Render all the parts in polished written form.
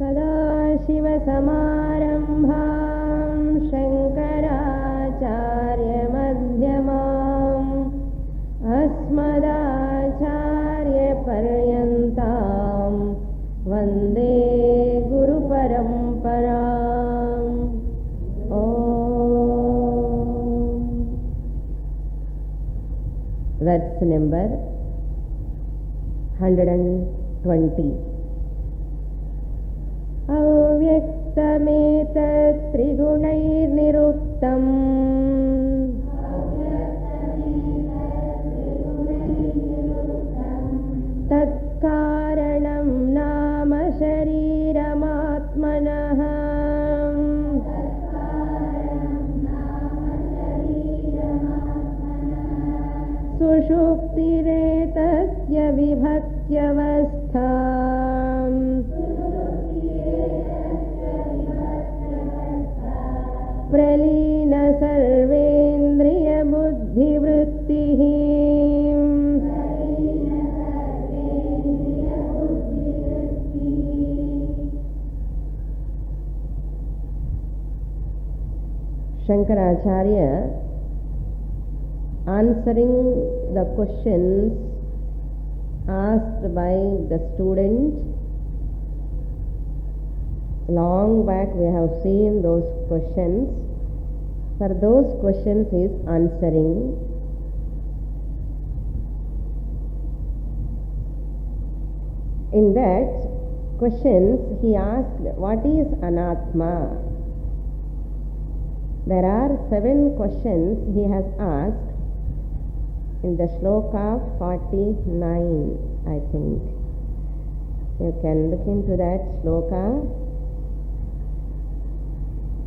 सदाशिवसमारम्भां शङ्कराचार्यमध्यमाम् अस्मदाचार्यपर्यन्तां वन्दे गुरुपरम्पराम्। Verse number 120. अव्यक्तमेतत्त्रिगुणैर्निरुक्तम् तत्कारणं नाम शरीरमात्मनः। सुषुप्तिरेतस्य विभक्त्यवस्था praline सर्वेन्द्रियबुद्धिवृत्तिः। Shankaracharya, answering the questions asked by the student. Long back we have seen those questions. For those questions he is answering. In that questions he asked, what is Anatma? There are 7 questions he has asked in the shloka 49, I think. You can look into that shloka.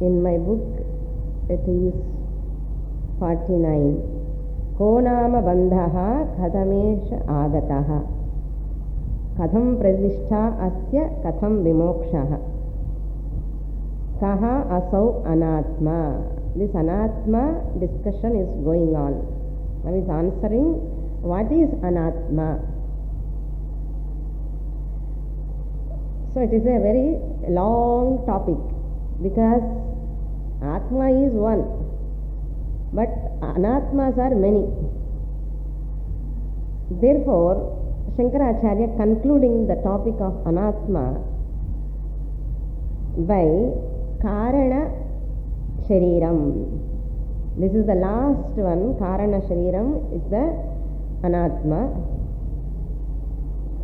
In my book it is 49. Ko nama bandhaha kathamesha agataha katham pradishtha asya katham vimokshaha kaha asau anatma. This anatma discussion is going on. Now is answering what is anatma. So it is a very long topic because atma is one but anatmas are many. Therefore Shankaracharya concluding the topic of anatma by karana shariram. This is the last one. Karana shariram is the anatma.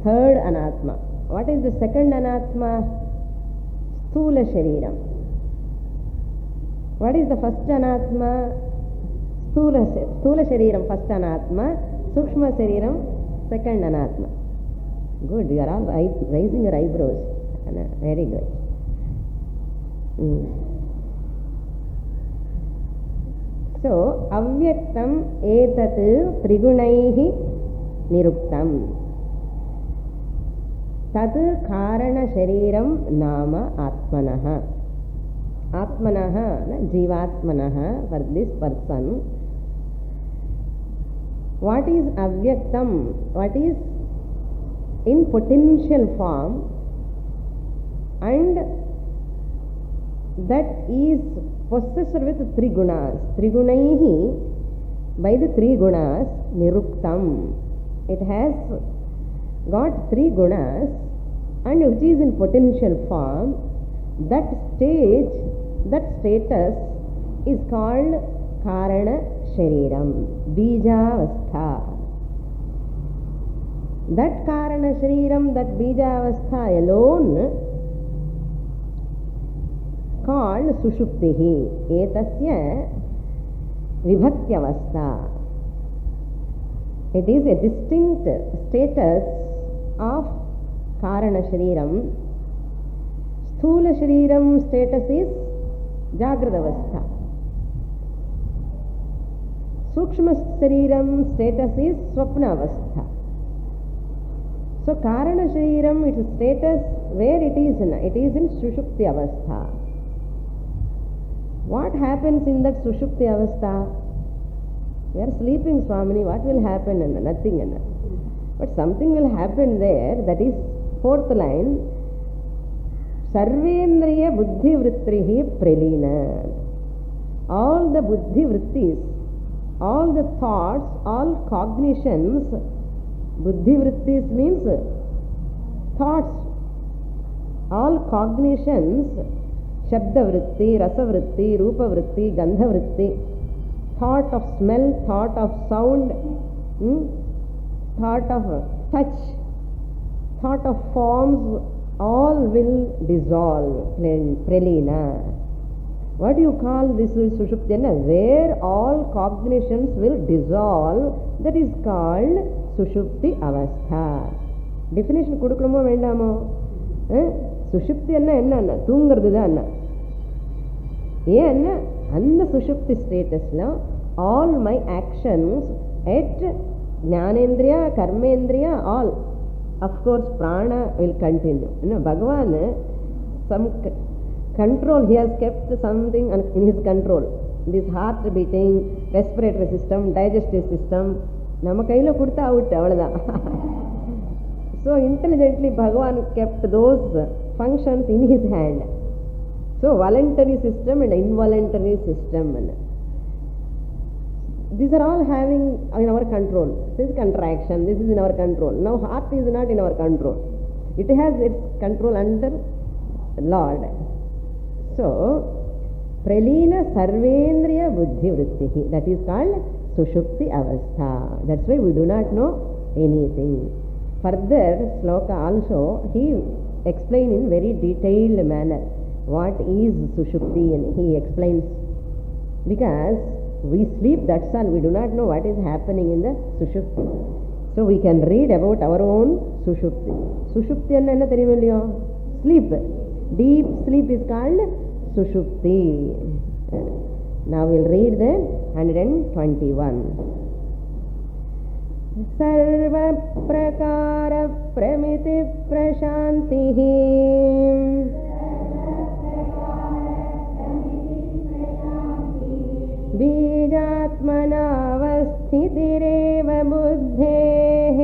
Third anatma. What is the second anatma? Sthula shariram. What is the first anatma? Sthula shariram first anatma. Sukshma shariram second anatma. Good, you are all raising your eyebrows. Very good. So, avyaktam etat trigunaihi niruktam. Tad karana shariram nama atmanaha. Atmanaha, jivatmanaha, for this person. What is avyaktam? What is in potential form and that is possessed with 3 gunas. Trigunaihi, by the 3 gunas, niruktam. It has got 3 gunas and which is in potential form. That stage, that status is called karana shariram, bijavastha. That karana shariram, that bijavastha alone called sushuptihi. Etasya vibhakyavastha. It is a distinct status of karana shariram. Sthula shariram status is jagradavastha. Sukshma shariram status is swapnavastha. So karana shariram, its status where it is in sushupti avastha. What happens in that sushupti avastha? We are sleeping, Swamini, what will happen? Nothing. But something will happen there, that is 4th line. Sarvendriya buddhi vritrihi pralina. All the buddhi vrittis, all the thoughts, all cognitions, buddhi vrittis means thoughts, all cognitions, shabda vritti, rasa vritti, rupa vritti, gandha vritti, thought of smell, thought of sound, thought of touch, thought of forms, all will dissolve. Pralina. What do you call this Sushupti? Where all cognitions will dissolve, that is called Sushupti Avastha. Definition கொடுக்கணுமோ வேண்டாமோ? சுஷுப்தி என்ன தூங்கிறது தான். ஏன் அந்த சுஷுப்தி ஸ்டேட்டஸ்ல all my actions at ஞானேந்திரியா கர்மேந்திரியா all, of course prana will continue. Bhagavan, some control, he has kept something in his control. This heart beating, respiratory system, digestive system, நம்ம கையில கொடுத்தா அவுட், அவ்வளவுதான். So intelligently Bhagavan kept those functions in his hand. So voluntary system and involuntary system, these are all having in our control. This is contraction, this is in our control. Now heart is not in our control, it has its control under Lord. So pralina sarvendriya buddhi vrittihi, that is called sushupti avastha. That's why we do not know anything. Further sloka also he explained in very detailed manner what is sushupti, and he explains, because we sleep, that's all, we do not know what is happening in the sushupti. So we can read about our own sushupti. Sushupti enna theriyum illaya? Sleep, deep sleep is called sushupti. Now we'll read the 121. Sarva prakara pramiti prashantihi बीजात्मनावस्थितिरेव बुद्धेः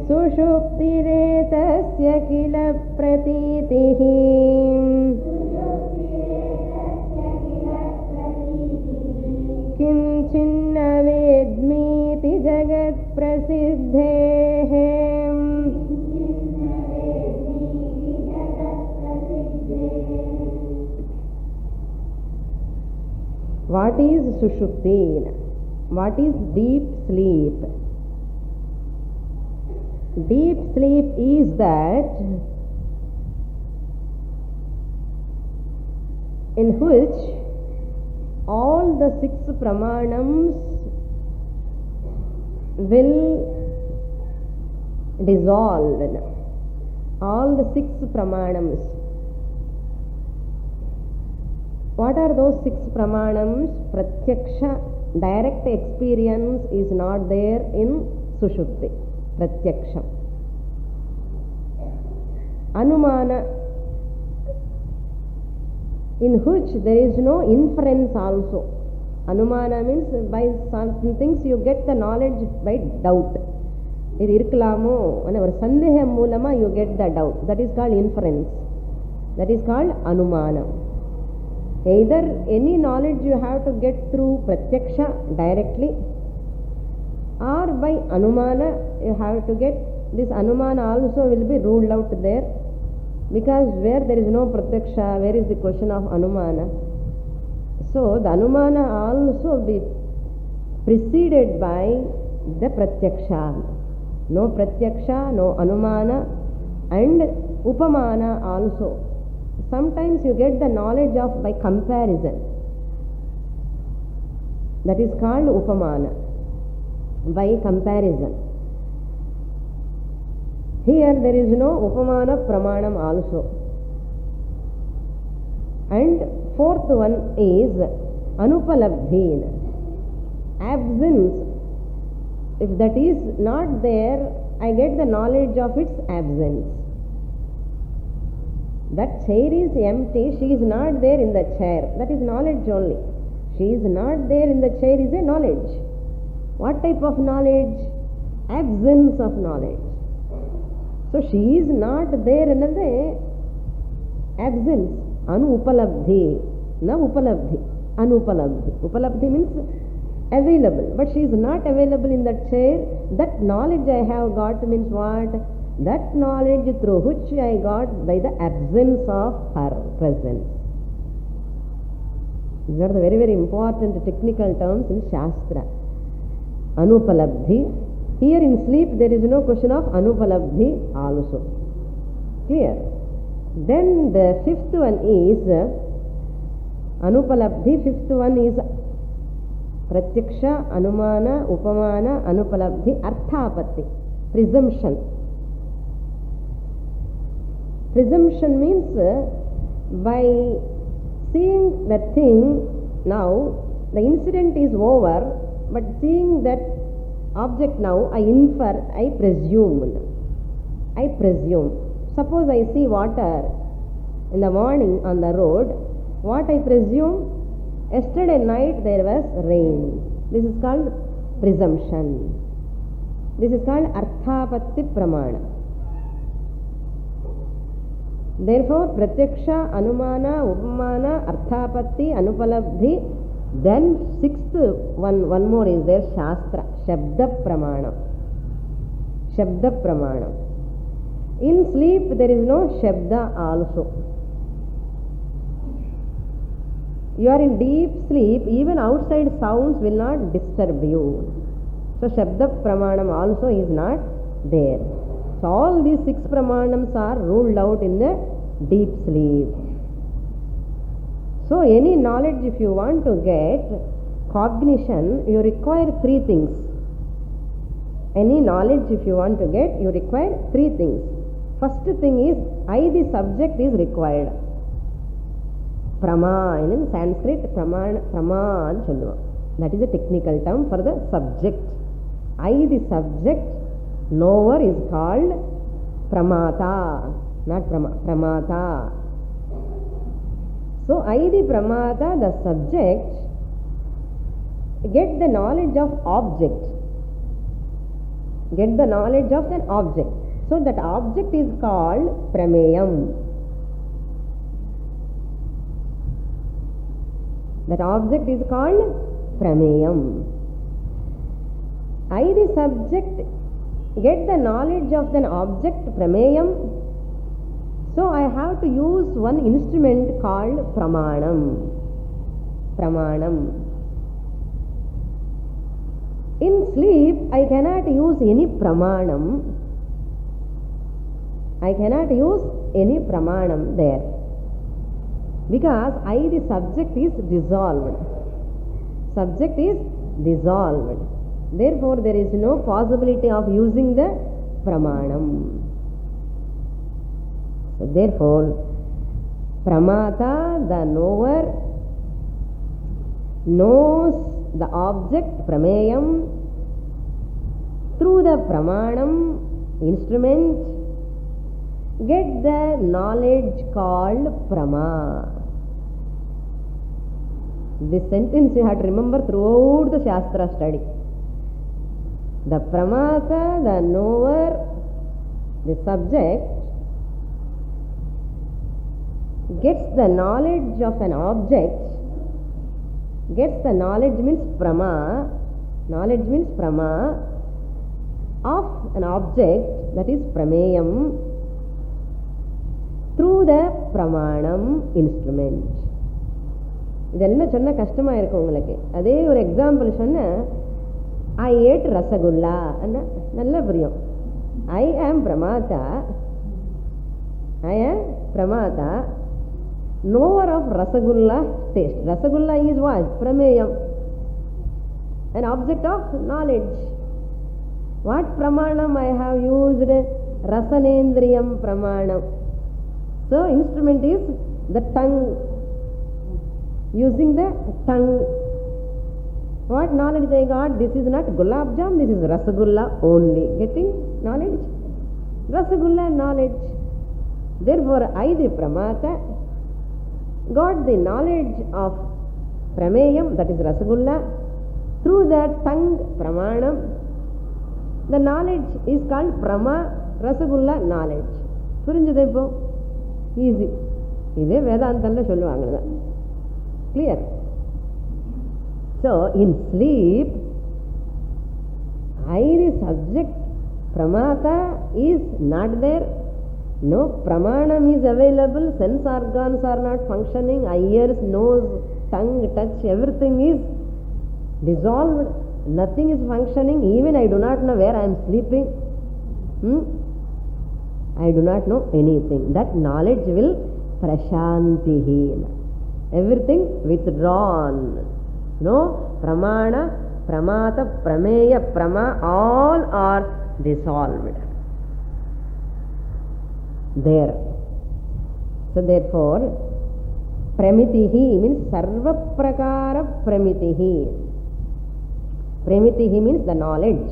सुषुप्तिरेतस्य किल प्रतीतिः किञ्चिन्न वेद्मीति जगत्प्रसिद्धेः. What is sushupti? What is deep sleep? Deep sleep is that in which all the six pramanams will dissolve. All the six pramanams. What are those six pramanams? Pratyaksha, direct experience is not there in sushupti. Pratyaksha. Anumana, in which there is no inference also. Anumana means by some things you get the knowledge by doubt. இது இருக்கலாமோ ஒரு சந்தேகம் மூலமா you get the doubt. That is called inference. That is called anumanam. Either any knowledge you have to get through pratyaksha directly, or by anumana you have to get. This anumana also will be ruled out there, because where there is no pratyaksha, where is the question of anumana? So the anumana also be preceded by the pratyaksha. No pratyaksha, no anumana, and upamana also. Sometimes you get the knowledge of by comparison. That is called upamana, by comparison. Here there is no upamana pramanam also. And fourth one is anupalabdhi, absence. If that is not there, I get the knowledge of its absence. That chair is empty, she is not there in the chair. That is knowledge only. She is not there in the chair is a knowledge. What type of knowledge? absence of knowledge. So she is not there another absence. Anupalabdhi, na upalabdhi, anupalabdhi. Upalabdhi means available, but she is not available in that chair. That knowledge I have got means what? That knowledge through which I got by the absence of her presence. These are the very, very important technical terms in Shastra. Anupalabdhi. Here in sleep there is no question of anupalabdhi also. Clear? Then the fifth one is anupalabdhi. Fifth one is pratyaksha, anumana, upamana, anupalabdhi, arthapatti, presumption. Presumption means by seeing that thing, now the incident is over, but seeing that object now, I infer, I presume. I presume. Suppose I see water in the morning on the road, what I presume? Yesterday night there was rain. This is called presumption. This is called arthapatti pramana. Therefore, pratyaksha, anumana, upamana, arthapatti, anupalabdhi. Then sixth one more is there, Shastra, Shabda Pramana. Shabda Pramana. In sleep there is no Shabda also. You are in deep sleep, even outside sounds will not disturb you. So Shabda Pramanam also is not there. So all these six Pramanams are ruled out in the deep sleep. So any knowledge if you want to get, cognition, you require three things. Any knowledge if you want to get, you require three things. First thing is, I the subject is required. Prama, in Sanskrit, prama challuva. That is a technical term for the subject. I the subject, knower is called pramata, not pramata. So I the pramata, the subject, get the knowledge of object. Get the knowledge of an object. So that object is called prameyam. That object is called prameyam. I the subject get the knowledge of an object prameyam. So I have to use one instrument called pramanam. Pramanam. In sleep, I cannot use any pramanam. I cannot use any pramanam there. Because I, the subject, is dissolved. Subject is dissolved. Therefore, there is no possibility of using the pramanam. So therefore, pramata, the knower, knows the object, prameyam, through the pramanam, instrument, get the knowledge called prama. This sentence you have to remember throughout the Shastra study. The pramata, the knower, the subject, gets the knowledge of an object. Gets the knowledge means prama. Knowledge means prama of an object, that is prameyam, through the pramanam instrument. இதெல்லாம் சொன்னால் கஷ்டமாக இருக்கும் உங்களுக்கு. அதே ஒரு example சொன்னால், I ate rasagula அண்ணா நல்லா புரியும். I am pramata. I am pramata, knower of rasagula taste. Rasagula is what? Prameyam, an object of knowledge. What pramanam I have used? Rasanendriyam pramanam. So instrument is the tongue. Using the tongue. What knowledge I got? This is not gulab jam, this is rasagula only. Getting knowledge? Rasagula knowledge. Therefore, I, the pramata, got the knowledge of prameyam, that is rasagula, through the tongue pramanam, The knowledge is called Prama Rasagulla knowledge. புரிஞ்சது இப்போ? Easy. இதே வேதாந்தம்ல சொல்லுவாங்க. Clear? So in sleep, the subject Pramata is not there. No pramanam is available. Sense organs are not functioning. Ears, nose, tongue, touch, everything is dissolved. Nothing is functioning. Even I do not know where I am sleeping. I do not know anything. That knowledge will prashantihi. Everything withdrawn. No pramana, pramata, prameya, prama, all are dissolved there. So therefore pramitihi means sarva prakara pramitihi. Pramitihi means the knowledge.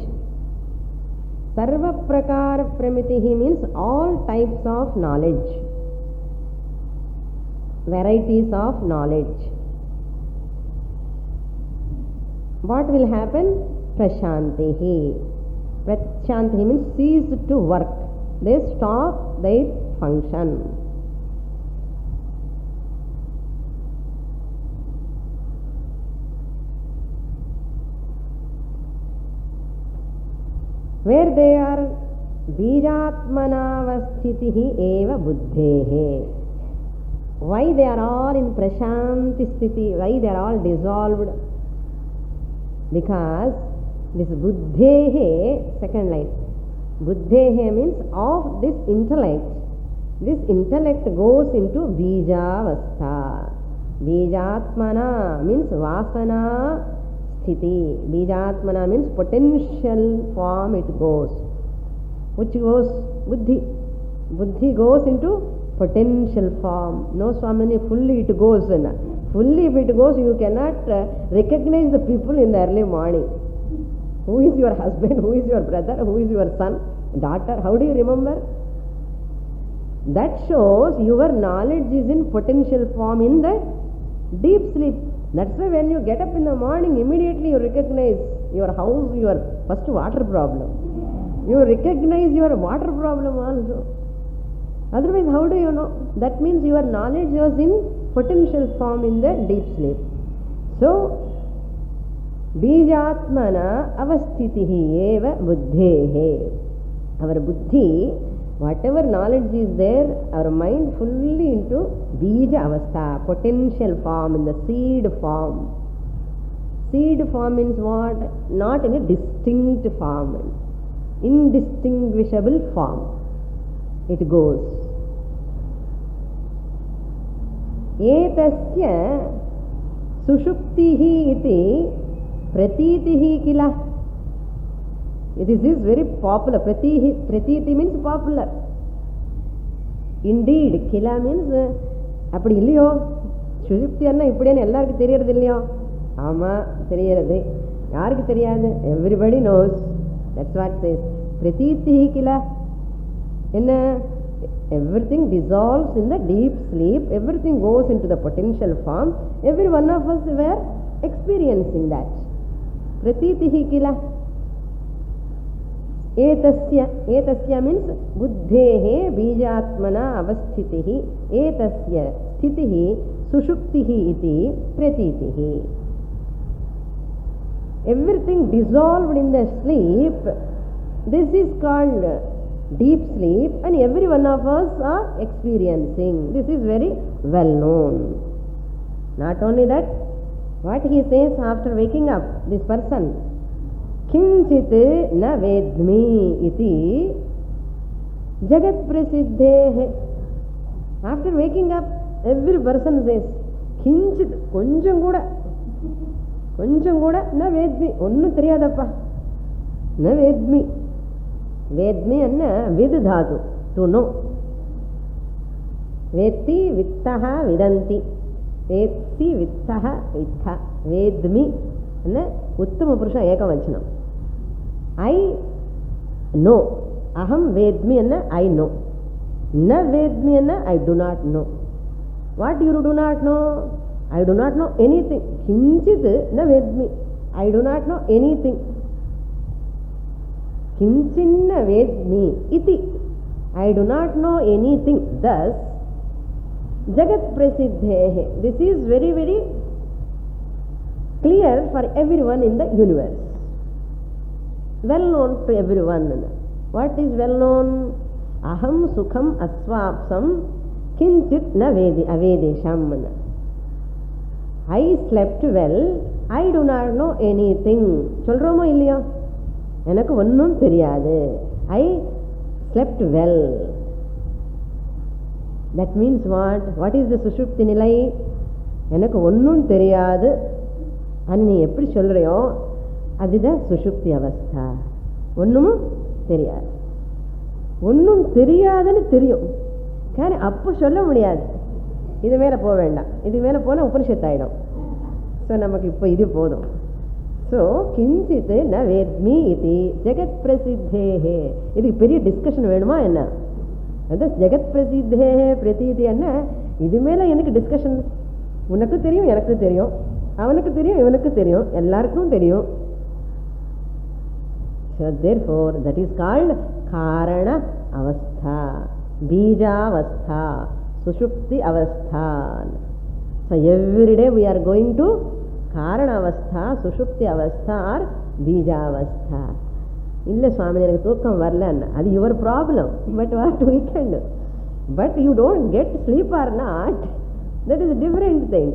Sarva prakara pramitihi means all types of knowledge, varieties of knowledge. What will happen? Prashantihi. Prashantihi means cease to work. They stop their function. Where they are? Bijatmanavasthitihi eva buddhehe. Why they are all in prashanti sthiti? Why they are all dissolved? Because this buddhehe, second line, buddhehe means of this intellect. This intellect goes into bijavastha. Bijatmana means vasana sthiti. Bijatmana means potential form it goes. Which goes? Buddhi. Buddhi goes into potential form. No Swamini, fully it goes. Fully if it goes, you cannot recognize the people in the early morning. Who is your husband? Who is your brother? Who is your son? Daughter? How do you remember? That shows your knowledge is in potential form in the deep sleep. That's why when you get up in the morning, immediately you recognize your house, your first water problem. You recognize your water problem also. Otherwise, how do you know? That means your knowledge was in potential form in the deep sleep. So, Bijatmana avasthitihi eva buddhehe. Our buddhi, whatever knowledge is there, our mind fully into bija avastha, potential form, in the seed form. Seed form means what? Not in a distinct form, indistinguishable form. It goes. Etasya sushuptihi iti pratitihi kila. This is very popular. Pratiti means popular. Indeed, kila means அப்படி இல்லையோ, சுஷுப்தி என்ன இப்படின்னு எல்லாருக்கும் தெரியறது இல்லையோ? ஆமா, தெரியறது. யாருக்கு தெரியாது? Everybody knows. That's what says. Pratitihi kila. என்ன? Everything dissolves in the deep sleep. Everything goes into the potential form. Every one of us were experiencing that. Pratitihi kila. Etasya means buddhehe bijatmana avasthitihi. Etasya sthitihi sushuptihi iti pratitihi. Everything dissolved in the sleep. This is called deep sleep, and every one of us are experiencing. This is very well known. Not only that, what he says after waking up, this person, किंचित न वेद्मि इति जगत प्रसिद्धेः. After waking up, every person says, किंचित, கொஞ்சம் கூட न वेद्मि, ஒன்னும் தெரியாதப்பா, न वेद्मि. वेद्मि अन्ना विद धातु, to know. वेत्ति वित्तः विदन्ति, वेत्ति वित्तः वित्था. वेद्मि अन्ना उत्तम पुरुष एकवचनम. I know. Aham vedmi anna I know. Na vedmi anna I do not know. What you do not know? I do not know anything. Kinchit na vedmi. I do not know anything. Kinchinna vedmi iti. I do not know anything. Thus, Jagat Prasiddhehe. This is very, very clear for everyone in the universe. Well known to everyone. What is well known? Aham sukham asvapsam kinchit na avedesham. I slept well. I do not know anything. சொல்றோமோ இல்லையோ? எனக்கு ஒன்றும் தெரியாது. I slept well. That means what? What is the சுஷுப்தி நிலை? எனக்கு ஒன்றும் தெரியாது అని நீ எப்படி சொல்றியோ அதுதான் சுஷுப்தி அவஸ்தா. ஒன்றும் தெரியாது. ஒன்றும் தெரியாதுன்னு தெரியும், కానీ அப்போ சொல்ல முடியாது. இது மேலே போக வேண்டாம், இது மேலே போனால் உபனிஷத்தாயிடும். ஸோ நமக்கு இப்போ இது போதும். ஸோ கிஞ்சித் ந வேத்மி இது ஜெகத் பிரசித்தேஹே. இதுக்கு பெரிய டிஸ்கஷன் வேணுமா என்ன? அது ஜெகத் பிரசித்தேஹே பிரதீதி என்ன, இது மேலே எனக்கு டிஸ்கஷன்? உனக்கு தெரியும், எனக்கு தெரியும், அவனுக்கு தெரியும், இவனுக்கு தெரியும், எல்லாருக்கும் தெரியும். So therefore that is called karana avastha, bijavastha, sushupti avastha. So every day we are going to karana avastha, sushupti avastha or bijavastha. இல்ல சுவாமி எனக்கு தூக்கம் வரலன்னு, அது your problem. But what we can do? But you don't get sleep or not, that is a different thing.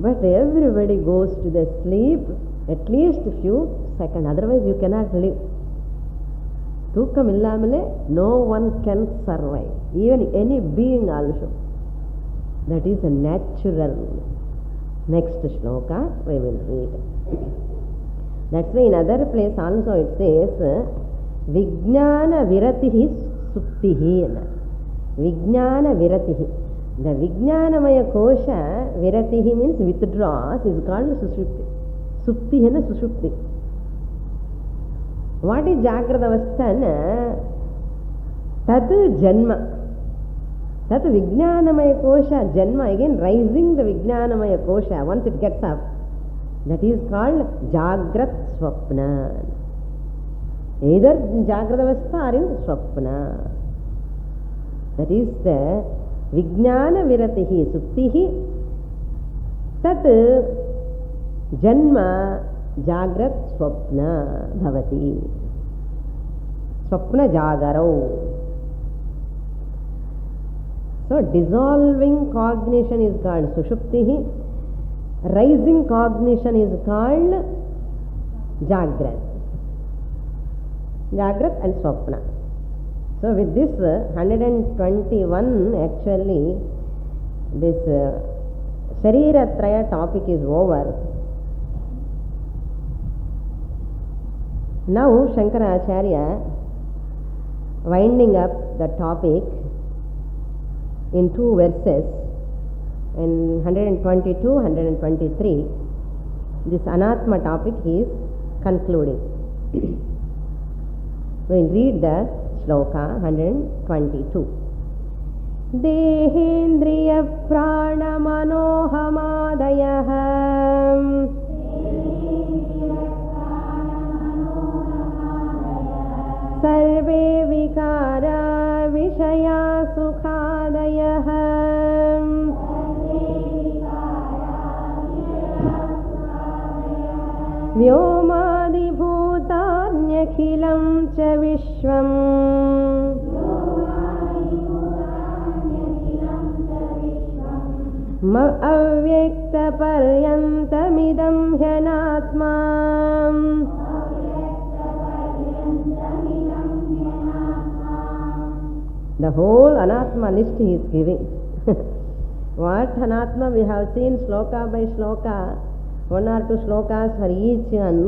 But everybody goes to the sleep at least few seconds, otherwise you cannot live. தூக்கம் இல்லாமலே no one can survive, even any being also. That is a natural. Next shloka we will read. That's why in other place also it says Vijnana Viratihi Suptihi. Vijnana Viratihi. The Vijnanamaya Kosha, Viratihi means withdraws, is called Sushupti. Supti is Sushupti. What is Jagrata Avasthana? Tat Janma. Tat Vijnanamaya Kosha, Janma, again rising the Vijnanamaya Kosha, once it gets up. That is called Jagrat Swapna. Either Jagrata Avastha or in Swapna. That is the Vijnana Viratihi Suptihi Tat Janma Jagrat Swapna Bhavati. Swapna Jagarau. So dissolving cognition is called Sushuptihi. Rising cognition is called Jagrat. Jagrat and Swapna. So with this 121 actually this Shariratraya topic is over. Now Shankaracharya winding up the topic in two verses, in 122, 123, this Anatma topic he is concluding. We will read the Shloka 122. Dehendriya prana manohamadayah sarve vikara vishaya sukhadayah vyomadi bhutarnyakhilam cha vishvam avyakta paryantamidam hyanatma. The whole Anatma list he is giving. What Anatma we have seen shloka by shloka, one or two shlokas for each one.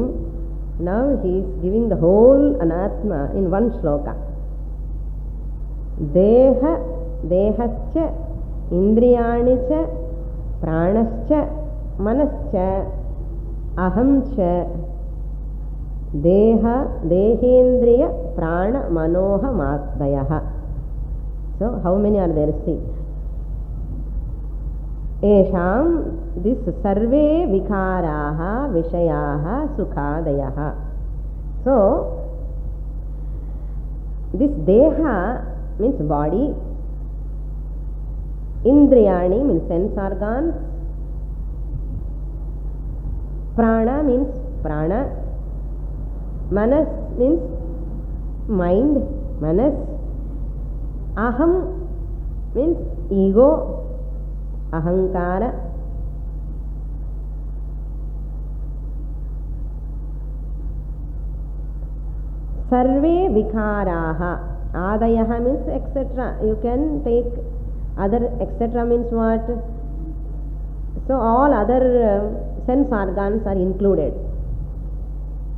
Now he is giving the whole Anatma in one shloka. Deha, Dehascha, Indriyanicha, Pranascha, Manascha, Ahamcha, Deha, Dehendriya, Prana, Manoha, Makdayaha. So how many are there? See. Esham, this sarve vikaraha, vishayaha, sukhadayaha. So This deha means body, indriyani means sense organs, prana means prana, manas means mind, manas, aham means ego, ahankara, sarve vikaraha, adayaha means etc. You can take other etc. means what? So all other sense organs are included.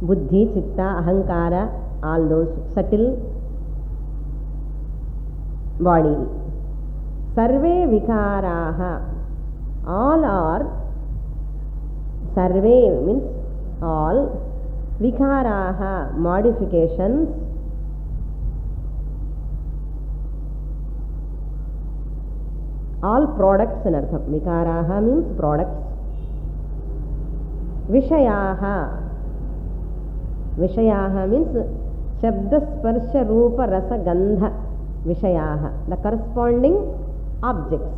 Buddhi, chitta, ahankara, all those subtle body. Sarve vikaraha, all are, sarve means all, vikaraha modifications, all products in artham. Vikaraha means products. Vishayaha, Vishayaha means Shabda Sparsha Rupa Rasa Gandha. Vishayaha, the corresponding objects.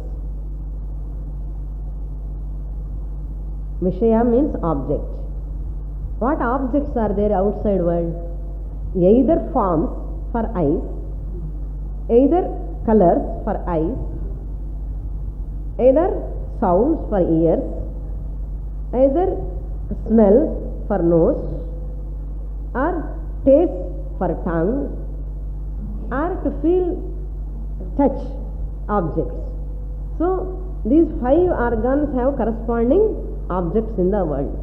Vishaya means object. What objects are there outside world? Either forms for eyes, either colors for eyes, either sounds for ears, either smells for nose, or taste for tongue, or to feel touch objects. So these 5 organs have corresponding objects in the world.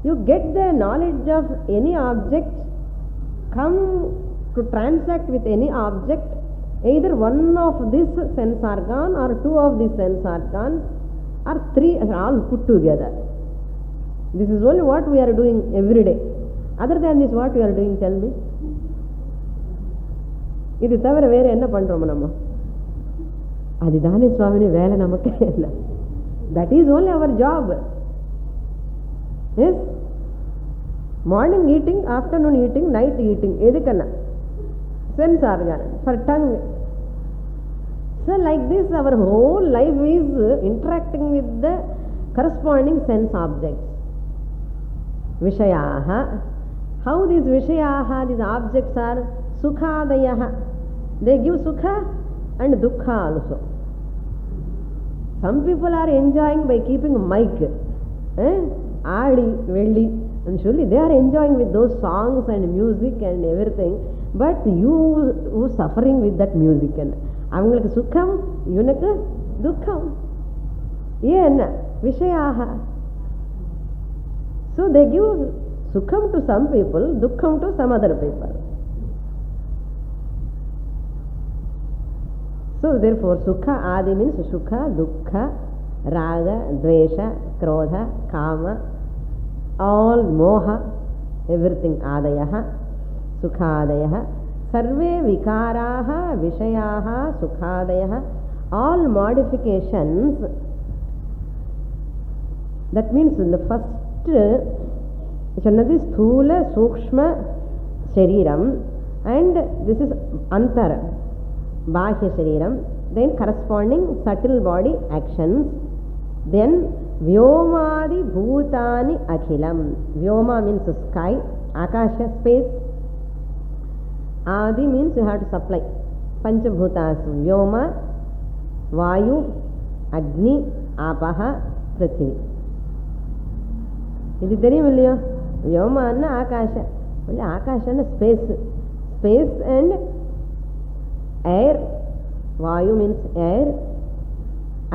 You get the knowledge of any object, come to transact with any object, either one of this sense organ or 2 of these sense organs or 3 are all put together. This is only what we are doing every day. Other than this, what we are doing, tell me? இது தவிர வேற என்ன பண்றோம் நம்ம? அதுதானே சுவாமினி வேலை நமக்கு என்ன? That is only our job. Yes? Morning eating, afternoon eating, night eating. எதுக்கென்ன? Sense organ, for tongue. So like this, our whole life is interacting with the corresponding sense objects. Vishayaha. How these Vishayaha, these objects are? Sukhadayaha. They give sukha and dukkha also. Some people are enjoying by keeping mic. Aadi, velli. And surely they are enjoying with those songs and music and everything. But you who suffering with that music. அவங்களுக்கு சுக்கம், இவனுக்கு துக்கம். ஏன்? Vishayaha. So they give sukham to some people, dukkam to some other people. So therefore sukha adi means sukha, dukkha, raga, dvesha, krodha, kama, all moha, everything adayaha, sukhadayaha, sarve vikaraha, vishayaha, sukhadayaha, all modifications. That means in the first Channadi Sthula Sukshma Shariram, and this is Antara Bahya Shariram, then corresponding subtle body actions, then Vyomadi Bhutani Akhilam. Vyoma means sky, Akasha space, Adi means you have to supply. Panchabhutas Vyoma, Vayu, Agni, Apaha, Prithvi. இது தெரியும் இல்லையோ? வியோமான்னா ஆகாஷ, ஆகாஷன்னா space, space and air. வாயு means air,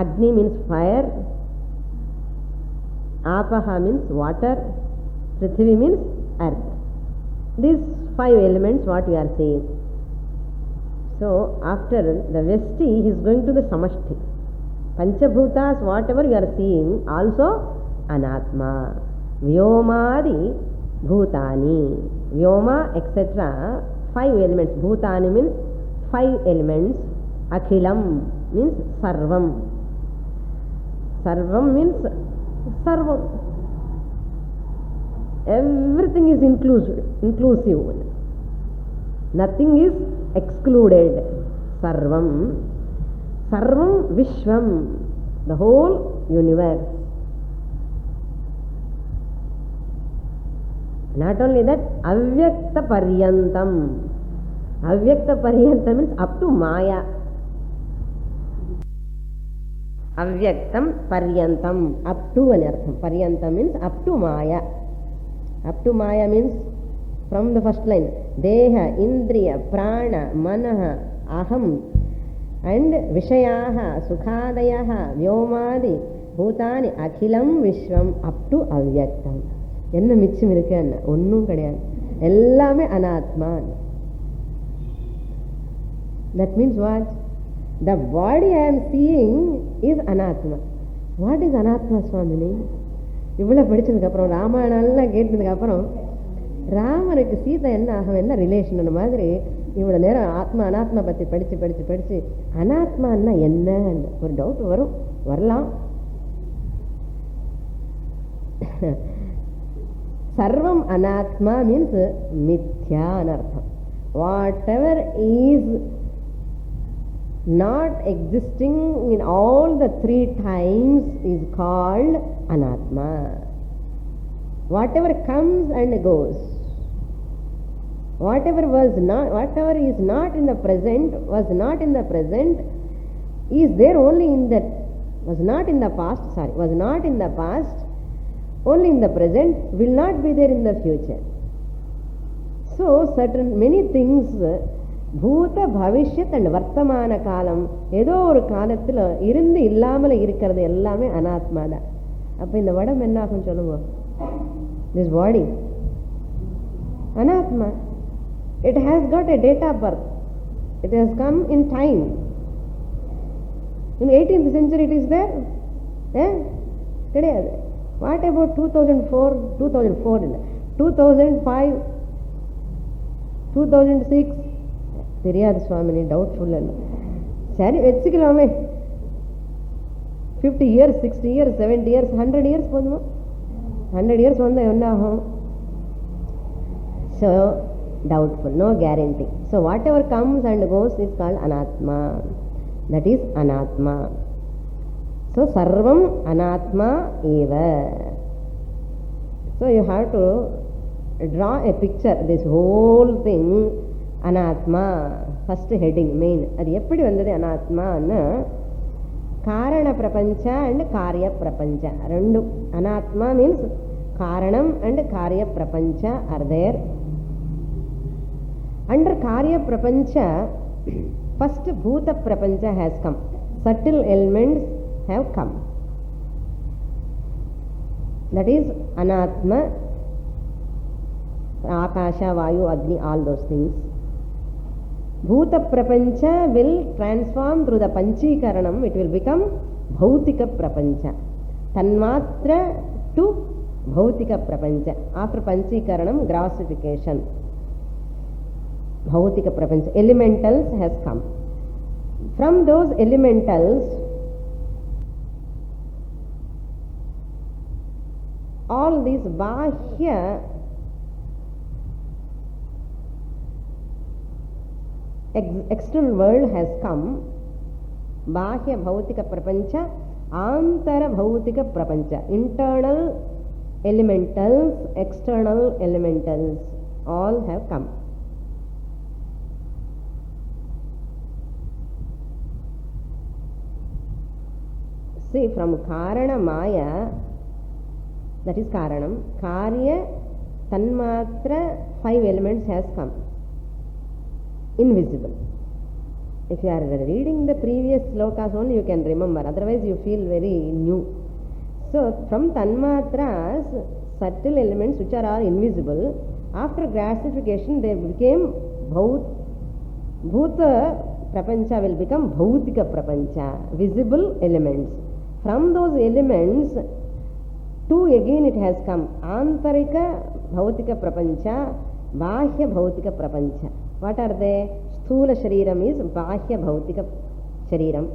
அக்னி means fire, ஆபஹா means water, பிருத்திவி means earth. These 5 elements what we are saying. So after the Vesti he is going to the Samashti. Panchabhutas whatever you are seeing also Anatma. Vyomadi Bhutani. Vyoma etc. 5 elements. Bhutani means 5 elements. Akhilam means Sarvam. Sarvam means Sarvam. Everything is inclusive. Nothing is excluded. Sarvam. Sarvam Vishwam. The whole universe. Not only that, Avyakta Paryantam. Avyakta Paryantam means up to Maya. Avyaktam Paryantam. Up to an artham. Paryantam means up to Maya. Up to Maya means from the first line. Deha, Indriya, Prana, Manaha, Aham and Vishayaha, Sukhadayaha, Vyomadi, Bhutani, Akhilam Vishwam up to Avyaktam. என்ன மிச்சம் இருக்கு என்ன ஒன்றும் கிடையாது எல்லாமே அனாத்மா. That means what? The body I am seeing is anatma. What is anatma, Swamini? இவ்வளோ படிச்சதுக்கு அப்புறம் ராமாயணம் எல்லாம் கேட்டதுக்கு அப்புறம் ராமனுக்கு சீதை என்ன ஆகும் என்ன ரிலேஷன் மாதிரி இவ்வளோ நேரம் ஆத்மா அனாத்மா பற்றி படித்து அனாத்மான்னா என்ன ஒரு டவுட் வரலாம். Sarvam anatma means mithya anartham. Whatever is not existing in all the three times is called anatma. Whatever comes and goes, whatever is not in the present, was not in the present, is there only in the, was not in the past, only in the present, will not be there in the future. So many things, Bhuta, Bhavishyat and Vartamana Kalam, ஏதோ ஒரு காலத்தில் இருந்து இல்லாமல் இருக்கிறது எல்லாமே அனாத்மா தான். அப்போ இந்த வடம் என்ன ஆகும் சொல்லுங்க? This body, anatma. It has got a date of birth. It has come in time. In 18th century it is there. கிடையாது. What about 2004, 2005, 2006? தெரியாது சுவாமினி, டவுட்ஃபுல் அல்ல. சரி வச்சுக்கலாமே. 50 years, 60 years, 70 years, 100 years போதுமா? 100 years வந்தால் என்ன ஆகும்? So doubtful, no guarantee. So whatever comes and goes is called anatma. That is anatma. So sarvam anatma eva. So you have to draw a picture, this whole thing anatma. First heading main. அது எப்படி வந்தது அனாத்மான்னு? காரண பிரபஞ்ச and காரிய பிரபஞ்ச ரெண்டு. அனாத்மா means காரணம் and காரிய பிரபஞ்ச are there. Under karya prapancha, first bhuta prapancha has come. Subtle elements have come. That is anatma, akasha, vayu, agni, all those things. Bhuta prapancha will transform through the panchikaranam. It will become bhautika prapancha. Tanmatra to bhautika prapancha. After panchikaranam, grossification. Bhautika prapancha, elementals has come. From those elementals, all these bahya external world has come. Bahya bhautika prapancha, antara bhautika prapancha, internal elementals, external elementals, all have come. See, from Karana Maya, that is Karanam, Karya, Tanmatra, 5 elements has come. Invisible. If you are reading the previous slokas only, you can remember. Otherwise, you feel very new. So, from Tanmatras, subtle elements which are all invisible, after grossification, they became Bhuta Prapancha will become Bhautika Prapancha, visible elements. From those elements, 2 again it has come. Antarika Bhautika Prapancha, Bahya Bhautika Prapancha. What are they? Sthula Shariram is Bahya Bhautika Shariram.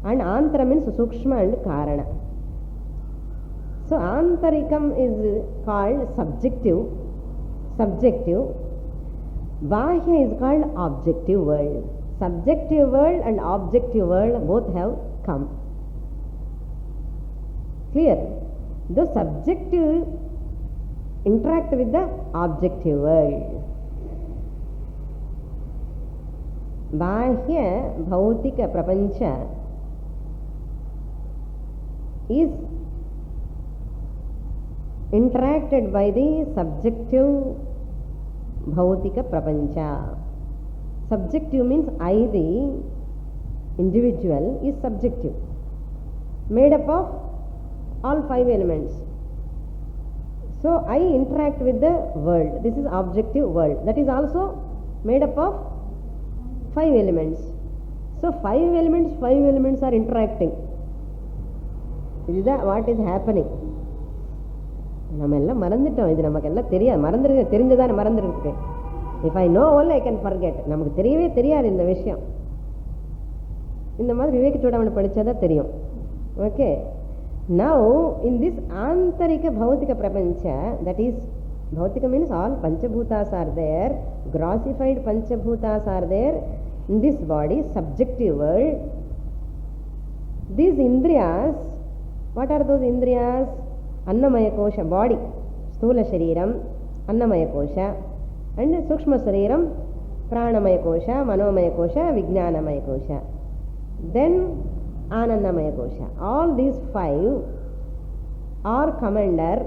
And Antara means Sukshma and Karana. So Antarikam is called subjective. Bahya is called objective world. Subjective world and objective world both have come. Clear? The subjective interact with the objective world. Bahya bhautika prapancha is interacted by the subjective bhautika prapancha. Subjective means I, the individual, is subjective, made up of all 5 elements. So I interact with the world. This is objective world. That is also made up of 5 elements. So 5 elements are interacting. This is what is happening. நம்ம எல்லாம் மறந்துட்டோம். இது நமக்கு எல்லாம் தெரியாது. மறந்துருக்கு, தெரிஞ்சதானே மறந்துருக்கு. If I know only I can forget. நமக்கு தெரியவே தெரியாது இந்த விஷயம். இந்த மாதிரி விவேக சூடாமணி படிச்சாதான் தெரியும். Okay. Now in this antarika bhautika prapancha, that is bhautika means all panchabhutas are there, grossified panchabhutas are there in this body, subjective world. These indriyas, what are those indriyas? Annamaya kosha, body, sthula shariram, annamaya kosha, and sukshma shariram, pranamaya kosha, manomaya kosha, vijnanamaya kosha, then anandamaya kosha. All these 5 are come under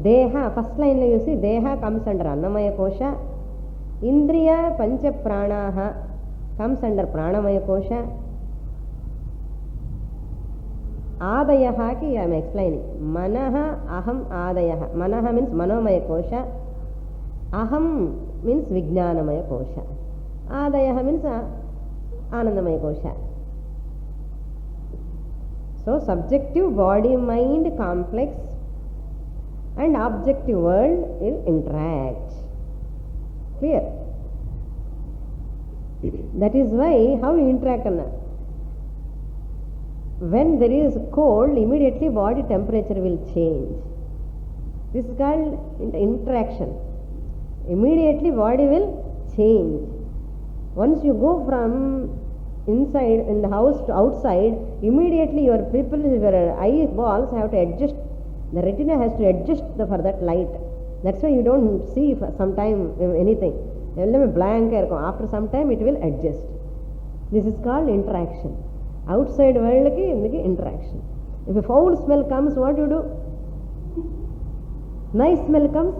deha. First line you see deha comes under annamaya kosha, indriya pancha pranaha comes under pranamaya kosha, आदयः की I am explaining. मनः अहम आदयः. मनः means मनोमय कोश, अहम means विज्ञानमय कोश, आदयः means आनंदमय कोश. So subjective body mind complex and objective world will interact. Clear? That is why how we interact. When there is cold, immediately body temperature will change. This is called interaction. Immediately body will change. Once you go from inside in the house to outside, immediately your eyeballs have to adjust. The retina has to adjust for that light. That's why you don't see for some time anything. Blank. After some time it will adjust. This is called interaction. Outside world ki interaction. If a foul smell comes, what you do? Nice smell comes.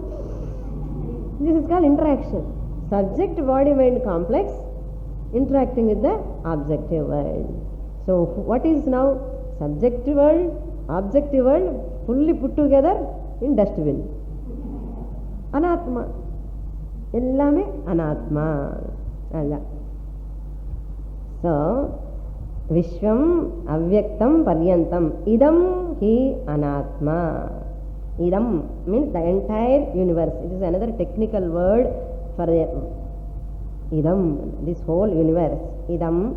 This is called interaction. Subject body mind complex interacting with the objective world. So what is now subjective world, objective world fully put together in dustbin. Anatma. Ellame anatma. So Vishwam avyaktam paryantam idam hi anatma. Idam means the entire universe. It is another technical word for idam, this whole universe. Idam.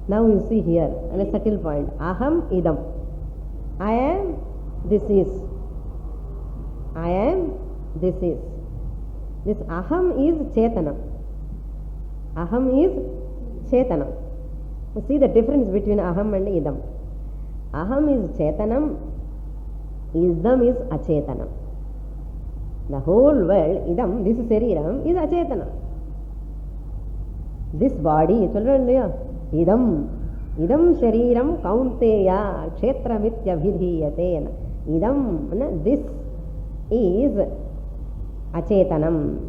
Now you see here, a subtle point. Aham idam. I am, this is. I am, this is. This aham is Chetanam. Aham is Chetanam. See the difference between aham and idam. Aham is Chetanam, idam is Achetanam. The whole world, idam, this Sariram, is Achetanam. This body, children, idam, idam Shariram Kaunteya, Kshetramitya Vidhiyate. Idam, this is Achetanam.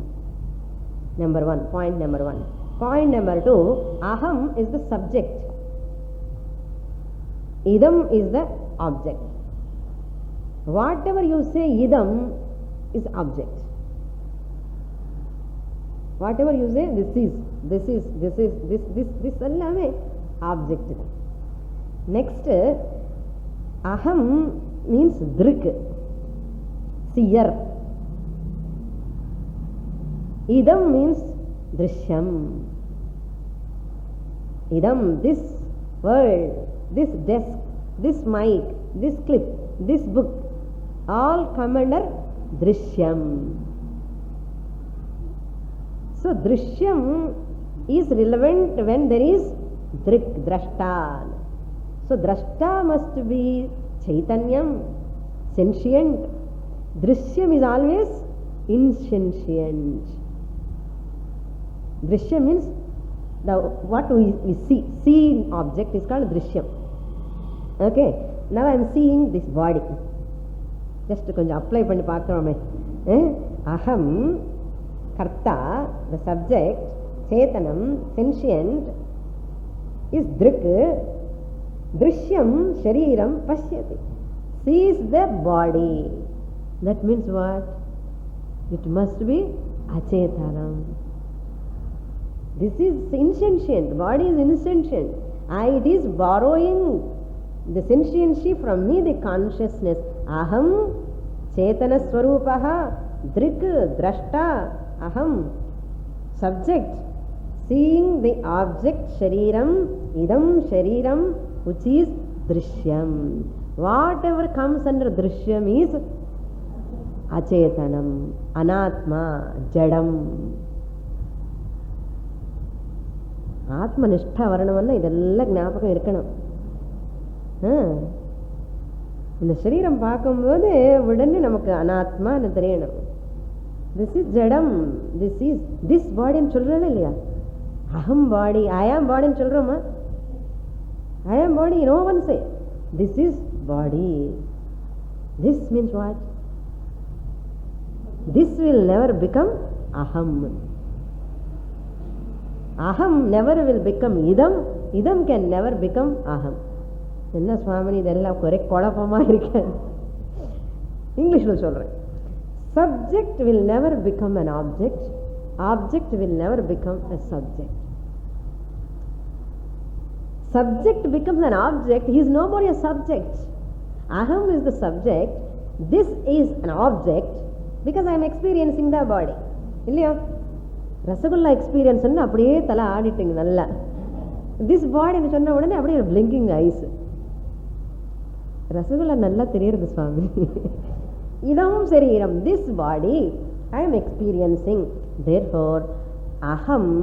Number 1, point number 1. Point number 2, aham is the subject. Idam is the object. Whatever you say idam is object. Whatever you say this allame object. Next, aham means drik, seer. Idam means drishyam. Idam, this world, this desk, this mic, this clip, this book, all come under Drishyam. So Drishyam is relevant when there is Drik, Drashta. So Drashta must be Chaitanyam, sentient. Drishyam is always insentient. Drishyam means what we see. Seen object is called Drishyam. Okay, now I am seeing this body. Just konjam apply panni paakrome. Aham, karta, the subject, chetanam, sentient, is drik, drishyam, shariram, pashyati. Sees the body. That means what? It must be achetanam. This is insentient. Body is insentient. It is borrowing the sentiency from me, the consciousness. Aham, chetana swarupaha, drik, drashta, aham, subject, seeing the object, shariram, idam shariram, which is drishyam. Whatever comes under drishyam is achetanam, anatma, jadam. ஆத்மனிஷ்டா வரணும்னா இதெல்லாம் ஞாபகம் இருக்கணும். இந்த சரீரம் பார்க்கும்போது உடனே நமக்கு அனாத்மான்னு தெரியணும். திஸ் இஸ் ஜடம், திஸ் பாடின்னு சொல்றோம் இல்லையா? அகம் பாடி, ஐ ஆம் பாடின்னு சொல்றோமா? I am body, no one say this is body. This means what? This will never become அகம். Aham never will become idam, idam can never become aham. என்ன சுவாமி இதெல்லாம் ஒரே குழப்பமா இருக்கு. இங்கிலீஷ்ல சொல்றேன். Subject will never become an object, object will never become a subject. Subject becomes an object, he is no more a subject. Aham is the subject, this is an object because I am experiencing the body. இல்லையா? Rasgulla experience அப்படியே தலை ஆடிட்டுங்க நல்லா. This பாடின்னு சொன்ன உடனே அப்படியே blinking ice. Rasgulla நல்லா தெரியுது சுவாமி. இதமும் சரீரம், this body I am experiencing. Therefore அகம்,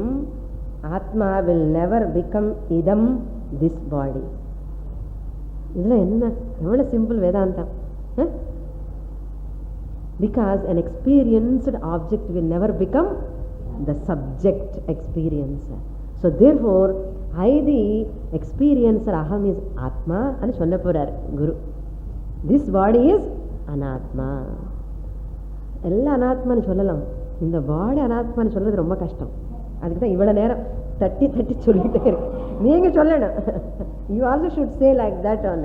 ஆத்மா வில் நெவர் பிகம் இதம், திஸ் பாடி. இதுல என்ன எவ்வளவு simple Vedantam. Because an experienced object will never become the subject experiencer. So therefore I the experiencer, aham is atma anu sonna porar guru. This body is anatma. ella anatma nu sollalam. இந்த பாடி அனாத்மா nu சொல்றது ரொம்ப கஷ்டம். அதுக்கு தான் இவ்வளவு நேரம் தட்டி தட்டி சொல்லிட்டே இருக்கு. நீங்க சொல்லணும். You also should say like that on.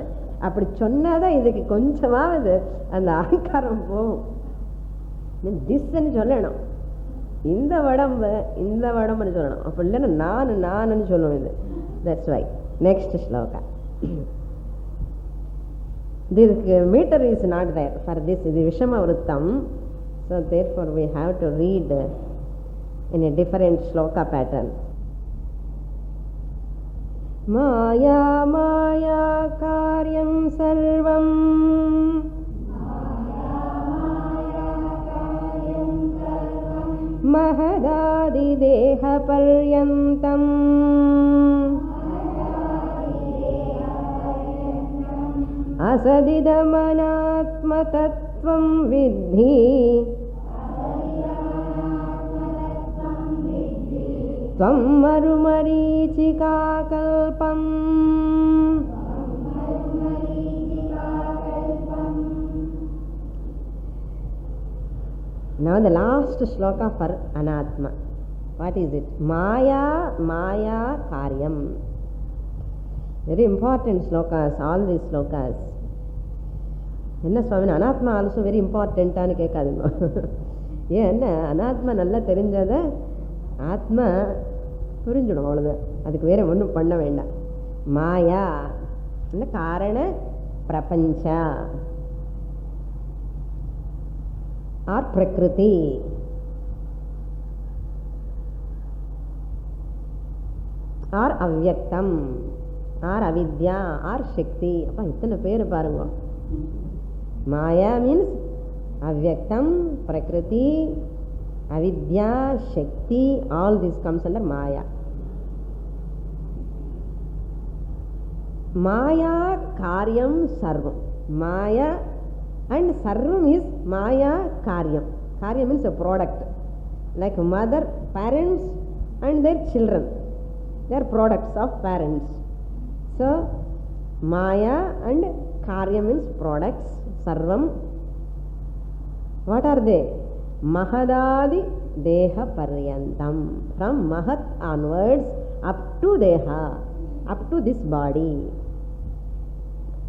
அப்படி சொன்னாதான் இதுக்கு கொஞ்சமாவது அந்த அகங்காரம் போகும். திஸ் ன்னு சொல்லணும். இந்த உடம்பு இந்த உடம்புன்னு சொல்லணும். அப்படி இல்லைன்னா நானுன்னு சொல்லணும். இது தட்ஸ் வை. நெக்ஸ்ட் ஸ்லோகா. இதுக்கு metre is not there for this. இது விஷம விருத்தம். So therefore we have to read in a different shloka pattern. மாயா மாயா காரியம் சர்வம் महदादिदेह पर्यन्तम् असदिदमनात्मतत्त्वं विद्धि त्वं मरुमरीचिकाकल्पम्. Now the last shloka for anatma. What is it? Maya, Maya Karyam. Very important slokas, all these slokas. என்ன சுவாமி அனாத்மா ஆல்சோ வெரி இம்பார்ட்டன்ட்டானு கேட்காதுங்க. ஏன் அனாத்மா நல்லா தெரிஞ்சத ஆத்மா புரிஞ்சிடும், அவ்வளோதான். அதுக்கு வேற ஒன்றும் பண்ண வேண்டாம். மாயா காரண பிரபஞ்ச ஆர் பிரகிருதி R Maya means avyaktam, prakriti, avidya, shakti, all this comes under Maya. Maya karyam sarvam. Maya and sarvam is Maya karyam. Karyam means a product. Like mother, parents and their children. They are products of parents. So, Maya and Karya means products. Sarvam. What are they? Mahadadi Deha Paryantam. From Mahat onwards up to Deha, up to this body.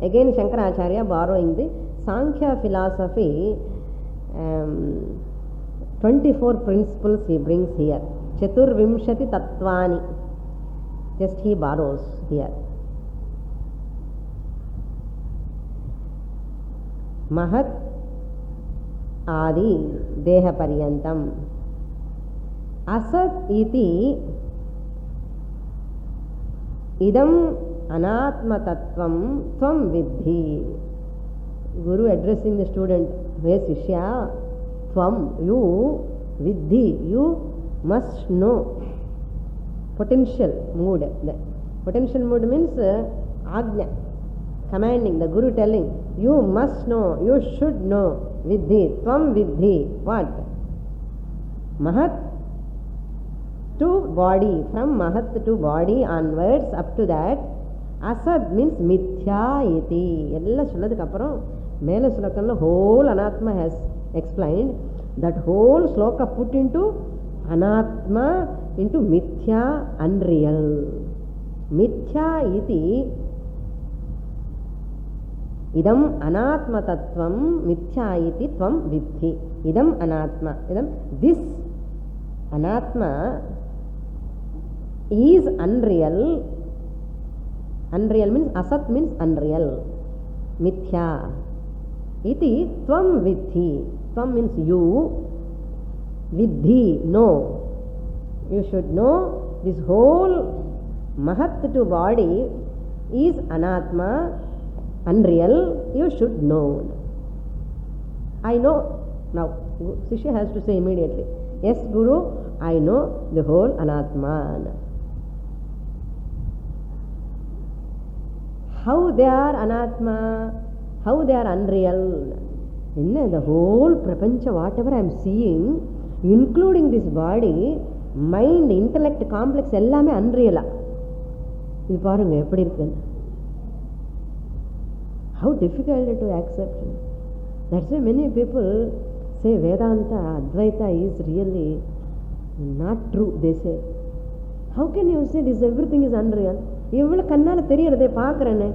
Again, Shankaracharya borrowing the Sankhya philosophy, 24 principles he brings here. Chaturvimshati Tattvani. Just he borrows here. Mahat Adi Deha Paryantam. Asat iti idam anatma tattvam tvam vidhi. Guru addressing the student, hey Shishya, tvam, you, vidhi, you must know. Potential mood. The potential mood means agnya, commanding, the Guru telling, you must know, you should know. Vidhi, tvam vidhi. What? Mahat to body, from Mahat to body onwards up to that. Asad means mithya iti. Ella solladhukku appuram mele slokamlo whole anatma has explained. That whole sloka put into anatma, into mithya, unreal. Mithya iti idam anatma tattvam mithya iti tvam vidhi. Idam anatma. Idam, this anatma is unreal. Unreal means, asat means unreal. Mithya. Iti tvam vidhi. Tvam means you. Vidhi, know. You should know this whole Mahat to body is anatma, unreal. You should know. I know. Now, Shishya has to say immediately, yes, Guru, I know the whole anatma. How they are anatma, how they are unreal. In the whole prapancha, whatever I am seeing, including this body, mind, intellect, complex, எல்லாமே unreal. இது பாருங்க எப்படி இருக்கு. How difficult to accept. That's why many people say Vedanta, Advaita is really not true, they say. How can you say this everything is unreal? இவ்வளோ கண்ணால் தெரியறதே பார்க்குறேன்னு,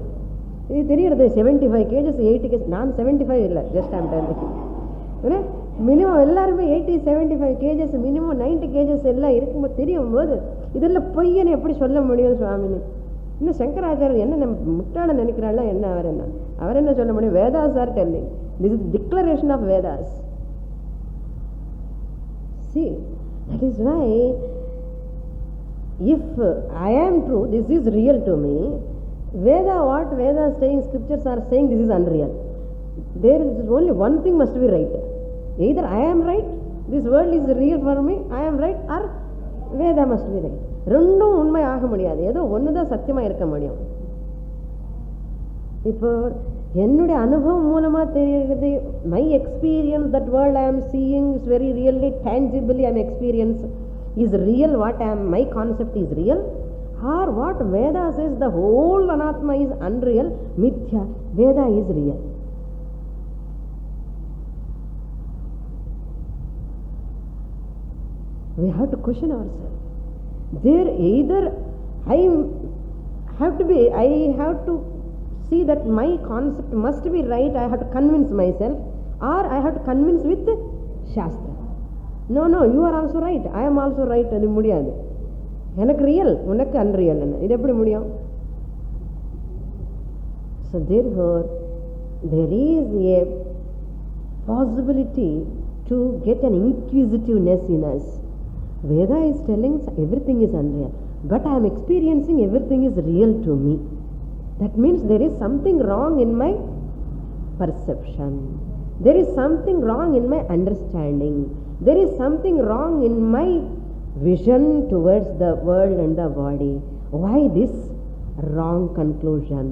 இது தெரியறது 75 kgs 80 kgs. நான் 75 இல்லை, ஜஸ்ட் ஐம் டெல்லிங். மினிமம் எல்லாருமே 80-75 kgs, minimum 90 kgs எல்லாம் இருக்கும்போது தெரியும் போது இதெல்லாம் பொய்யன்னு எப்படி சொல்ல முடியும் சுவாமினி? இன்னும் சங்கராச்சாரியர் என்ன முட்டாள நினைக்கிறாள், என்ன அவர் என்ன சொல்ல முடியும்? Vedas are telling, this is declaration of Vedas. See, that is why if I am true, this is real to me. Veda, what Veda is saying, scriptures are saying this is unreal. There is only one thing must be right. Either I am right, this world is real for me, I am right, or Veda must be right. ரெண்டும் உண்மை ஆக முடியாது, ஏதோ ஒன்று தான் சத்தியமாக இருக்க முடியும். இப்போ என்னுடைய அனுபவம் மூலமாக தெரிகிறது, மை எக்ஸ்பீரியன்ஸ், தட் வேர்ல்ட் ஐ ஆம் சீயிங் இஸ் வெரி ரியல்லி, டேஞ்சிபிளி ஐ ஆம் experience is real, what I am, my concept is real, or what Veda says the whole anatma is unreal, mithya, Veda is real. We have to question ourselves. There either I have to see that my concept must be right, I have to convince myself, or I have to convince with Shastra. No, you are also right, I am also right. அது முடியாது. எனக்கு real, உனக்கு unreal, இது எப்படி முடியும்? So therefore there is a possibility to get an inquisitiveness in us. Veda is telling everything is unreal, but I am experiencing everything is real to me. That means there is something wrong in my perception. There is something wrong in my understanding. There is something wrong in my vision towards the world and the body. Why this wrong conclusion?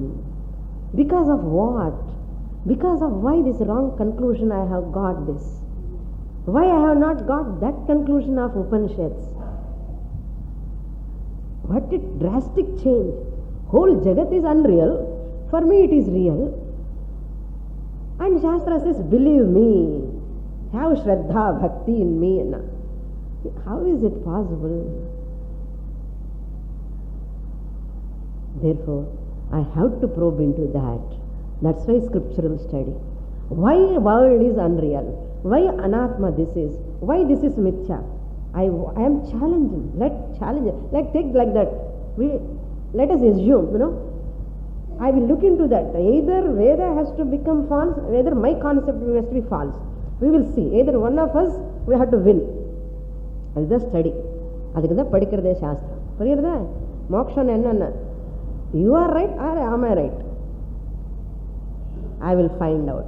Because of what? Because of why this wrong conclusion I have got this? Why I have not got that conclusion of Upanishads? What a drastic change. Whole Jagat is unreal. For me it is real. And Shastra says, believe me. Have Shraddha, Bhakti in me. How is it possible? Therefore, I have to probe into that. That's why scriptural study. Why world is unreal? Why anatma this is? Why this is mithya? I am challenging. Like take like that. Let us assume, I will look into that. Either Veda has to become false, either my concept has to be false. We will see. Either one of us, we have to win. That's the study. That's the padikirade shastra. Puriyirada? Moksha enna? You are right or am I right? I will find out.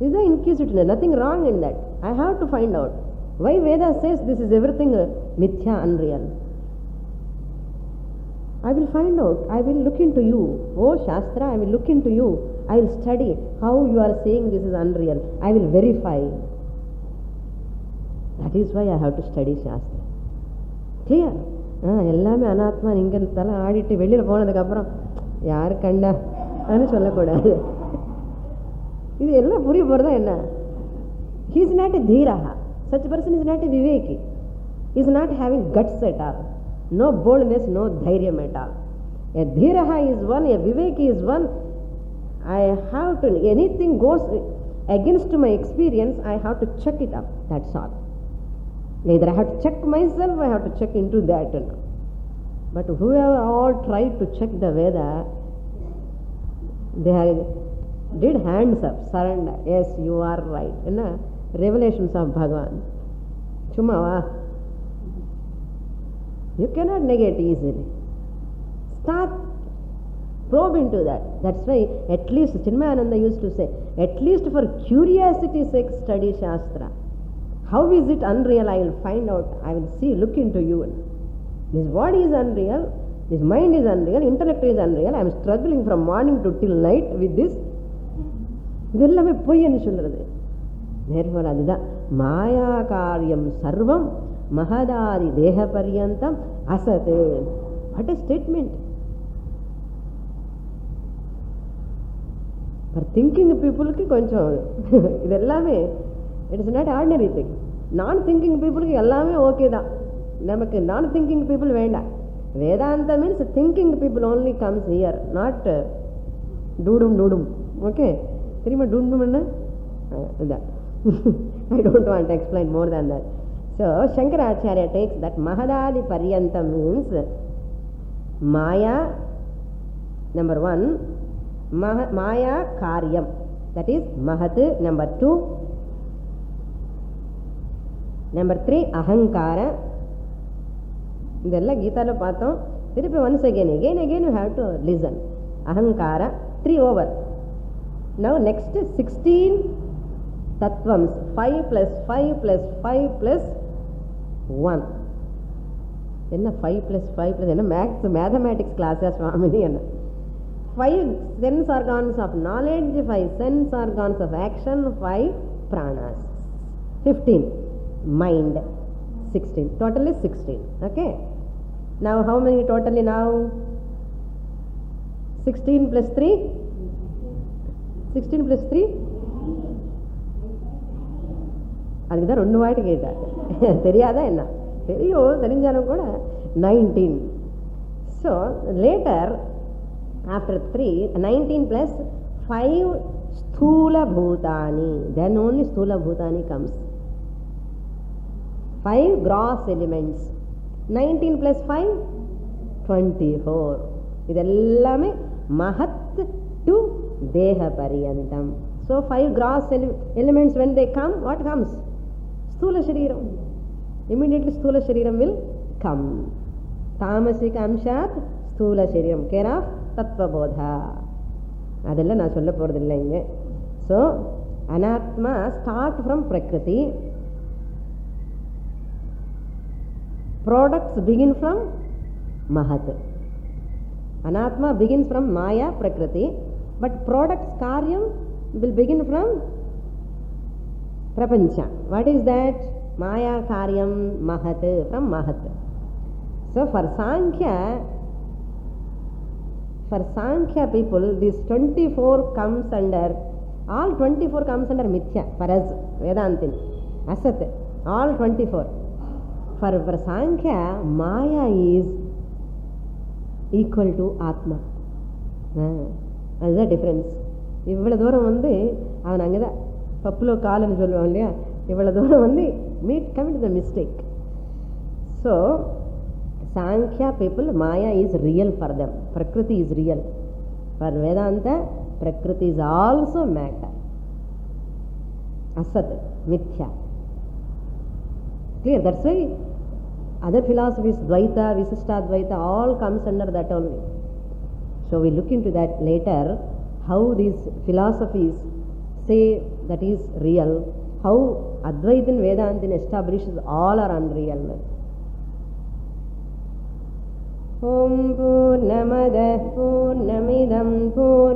Is the inquisitiveness, nothing wrong in that. I have to find out. Why Veda says this is everything mithya, unreal? I will find out. I will look into you. Oh Shastra, I will look into you. I will study how you are saying this is unreal. I will verify. That is why I have to study Shastra. Clear? எல்லாமே அனாத்மா நீங்கள் தலை ஆடிட்டு வெளியில் போனதுக்கப்புறம் யார் கண்டா அப்படின்னு சொல்லக்கூடாது. இது எல்லாம் புரிய போகிறதா என்ன? He is not a dhiraha. Such a person is not a viveki. He is not having guts at all. No boldness, no dhairyam at all. A dhiraha is one, a viveki is one. I have to, anything goes against my experience, I have to check it up. That's all. Either I have to check myself, I have to check into that. But whoever all tried to check the Veda, they did hands up, surrender. Yes, you are right. Revelations of Bhagavan. Chumava. You cannot negate easily. Start, probe into that. That's why at least Chinmayananda used to say, at least for curiosity's sake study Shastra. How is it unreal? I will find out. I will see, look into you. This body is unreal. This mind is unreal. Intellect is unreal. I am struggling from morning to till night with this. இதெல்லாமே பொய்ன்னு சொல்றது. Therefore, அதுதான் மாயா காரியம் சர்வம் மகதாதி தேக பர்யந்தம் அசத். What a statement. For thinking people க்கு கொஞ்சம் இதெல்லாமே it is not ordinary thing. நான் thinking people க்கு எல்லாமே ஓகே தான். நமக்கு நான் thinking people வேண்டாம். Vedanta means thinking people only comes here, not doodum. Okay? தெரியுமா doodum என்ன? I don't want to explain more than that. So Shankaracharya takes that Mahadadi Paryanta means Maya, number one, Maya Karyam, that is Mahat, number two, number three, Ahankara. இதெல்லாம் கீதால பார்த்தோம். திருப்பி once again you have to listen. Ahankara, 3 over. Now next 16 tattvams, 5 plus 5 plus 5 plus 1. என்ன 5 plus 5 plus என்ன mathematics class சுவாமினி என்ன 5 sense organs of knowledge, 5 sense organs of action, 5 pranas, 15 mind, 16, totally 16. Okay, now how many totally now? 16 plus 3, 16 plus 3, அதுக்குதான் 2 வாட்டி கேட்டார். தெரியாதா என்ன? தெரியும், தெரிஞ்சாலும் கூட 19. So later after 3, 19 plus 5 sthula bhutani, then only sthula bhutani comes. 5 gross elements. 19 plus 5, 24. இதெல்லாமே mahat to deha pariyantam. So 5 gross elements, when they come, what comes? Sthula shariram. Immediately sthula shariram will come. Tamasika amshat sthula shariram, care of tattva bodha. அதெல்லாம் நான் சொல்ல போறதில்லை இங்க. So, Anatma start from Prakriti. Products begin from Mahat. Anatma begins from Maya, Prakriti, but products, Karyam, will begin from Prapancha. What is that? Maya, Karyam, Mahat, from Mahat. So for Sankhya people, this 24 comes under, all 24 comes under Mithya, for us, Vedantin, Asat, all 24. For Sankhya, Maya is equal to Atma. That's the difference. இவ்வளவு தூரம் வந்து அவன் அங்கதான் பப்புலோ காலன்னு சொல்லுவான் இல்லையா, இவ்வளவு தூரம் வந்து commit the mistake. So Sankhya people, Maya is real for them, Prakriti is real. For Vedanta, Prakriti is also matter, Asat, Mithya. Clear? That's why other philosophies, Dvaita, Visishtadvaita, all comes under that only. So we look into that later, how these philosophies say that is real, how Advaita and Vedanta establishes all are unreal. Om Purnamada Purnamidam Purnamidam